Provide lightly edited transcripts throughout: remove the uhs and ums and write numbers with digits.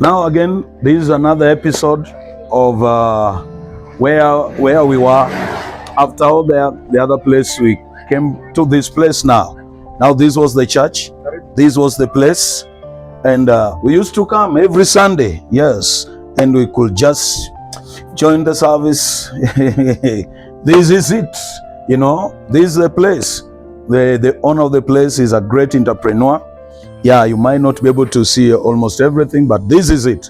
Now again, this is another episode of where we were. After all the other place, we came to this place now. Now this was the church. This was the place. And we used to come every Sunday, yes. And we could just join the service. This is it, you know. This is the place. The owner of the place is a great entrepreneur. Yeah, you might not be able to see almost everything, but this is it.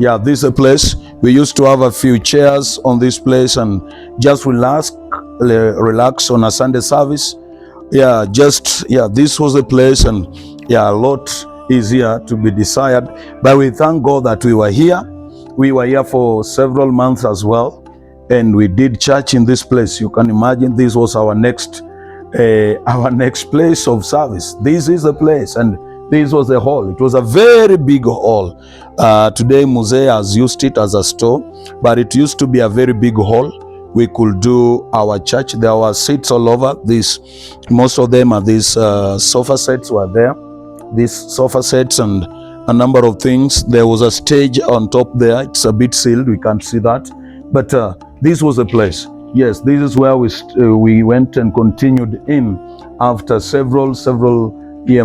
Yeah, this is a place. We used to have a few chairs on this place and just relax on a Sunday service. Yeah, this was the place, and yeah, a lot is here to be desired. But we thank God that we were here. We were here for several months as well, and we did church in this place. You can imagine this was our next place of service. This is the place, and this was the hall. It was a very big hall. Today Musee has used it as a store, but it used to be a very big hall. We could do our church. There were seats all over. Most of them are these sofa sets were there. These sofa sets and a number of things. There was a stage on top there. It's a bit sealed. We can't see that. But this was the place. Yes, this is where we went and continued in after several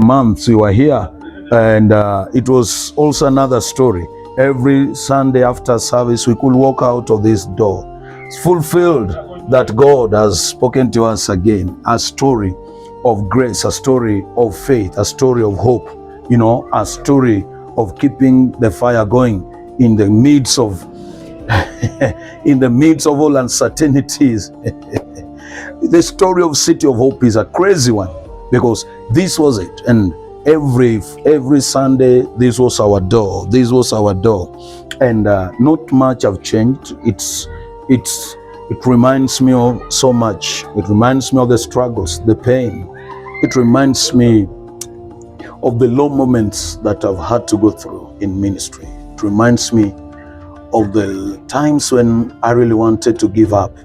months we were here, and it was also another story. Every Sunday after service we could walk out of this door. It's fulfilled that God has spoken to us again. A story of grace, a story of faith, a story of hope, you know, a story of keeping the fire going in the midst of all uncertainties. The story of City of Hope is a crazy one, because this was it, and every Sunday this was our door. This was our door, and not much have changed. It reminds me of so much. It reminds me of the struggles, the pain. It reminds me of the low moments that I've had to go through in ministry. It reminds me of the times when I really wanted to give up.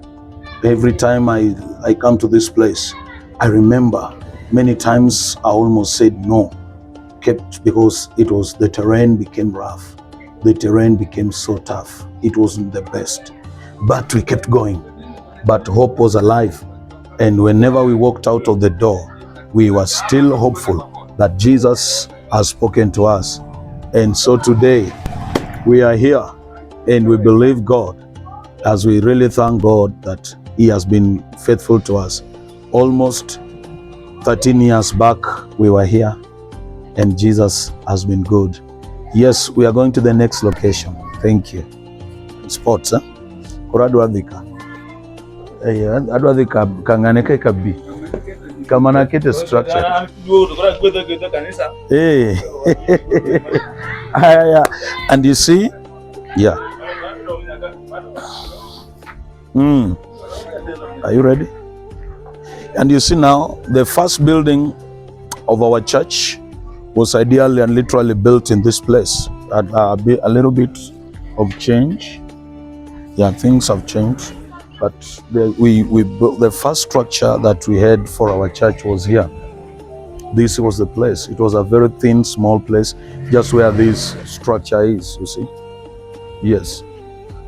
Every time I come to this place, I remember many times I almost said no, because the terrain became rough. The terrain became so tough. It wasn't the best. But we kept going. But hope was alive. And whenever we walked out of the door, we were still hopeful that Jesus has spoken to us. And so today, we are here, and we believe God, as we really thank God that He has been faithful to us. Almost 13 years back, we were here, and Jesus has been good. Yes, we are going to the next location. Thank you. Sports, huh? Kuradwadhika. Adwadhika kanganeke kabi. Kamana kete structure. Hey. And you see, yeah. Are you ready? And you see now, the first building of our church was ideally and literally built in this place. A little bit of change. Yeah, things have changed. But we built the first structure that we had for our church was here. This was the place. It was a very thin, small place, just where this structure is, you see. Yes,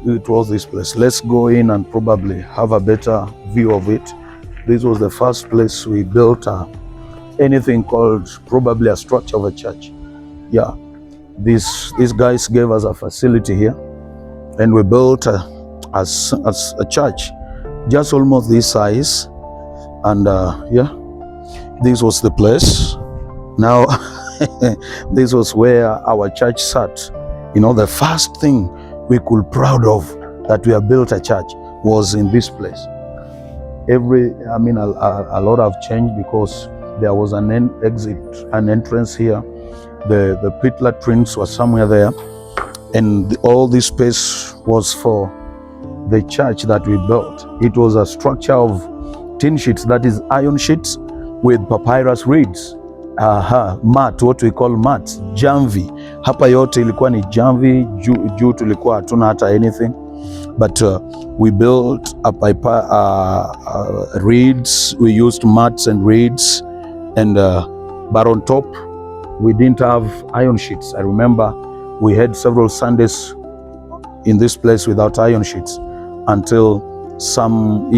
it was this place. Let's go in and probably have a better view of it. This was the first place we built anything called probably a structure of a church. Yeah, these guys gave us a facility here, and we built as a church, just almost this size. And yeah, this was the place. Now, this was where our church sat. You know, the first thing we could proud of that we have built a church was in this place. A lot have changed, because there was an entrance here. The pit latrines were somewhere there, and all this space was for the church that we built. It was a structure of tin sheets, that is iron sheets with papyrus reeds. Mat, what we call mats, jamvi. Hapa yote ilikuwa ni jamvi, juu tulikuwa hatuna hata anything. But we built up by reeds. We used mats and reeds, and but on top we didn't have iron sheets. I remember we had several Sundays in this place without iron sheets until some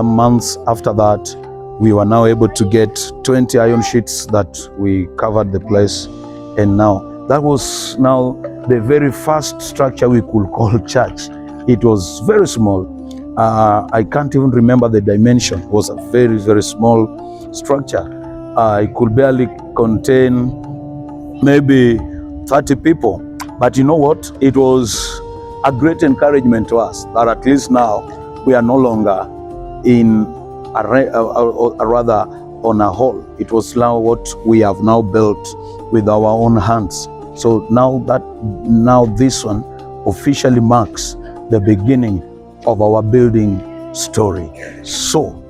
months after that, we were now able to get 20 iron sheets that we covered the place. And now that was now the very first structure we could call church. It was very small. I can't even remember the dimension. It was a very, very small structure. It could barely contain maybe 30 people. But you know what? It was a great encouragement to us that at least now we are no longer in rather on a hall. It was now what we have now built with our own hands. So now this one officially marks the beginning of our building story. So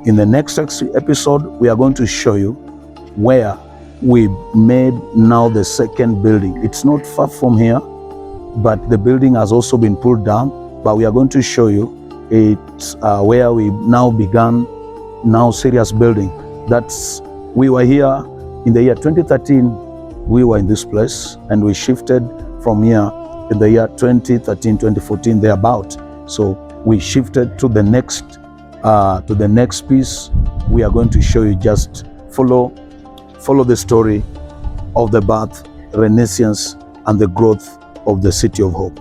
in the next episode, we are going to show you where we made now the second building. It's not far from here, but the building has also been pulled down, but we are going to show you it's where we now began now serious building. We were here in the year 2013. We were in this place, and we shifted from here in the year 2013, 2014, thereabout. So we shifted to the next piece. We are going to show you. Just follow the story of the birth, renaissance, and the growth of the City of Hope.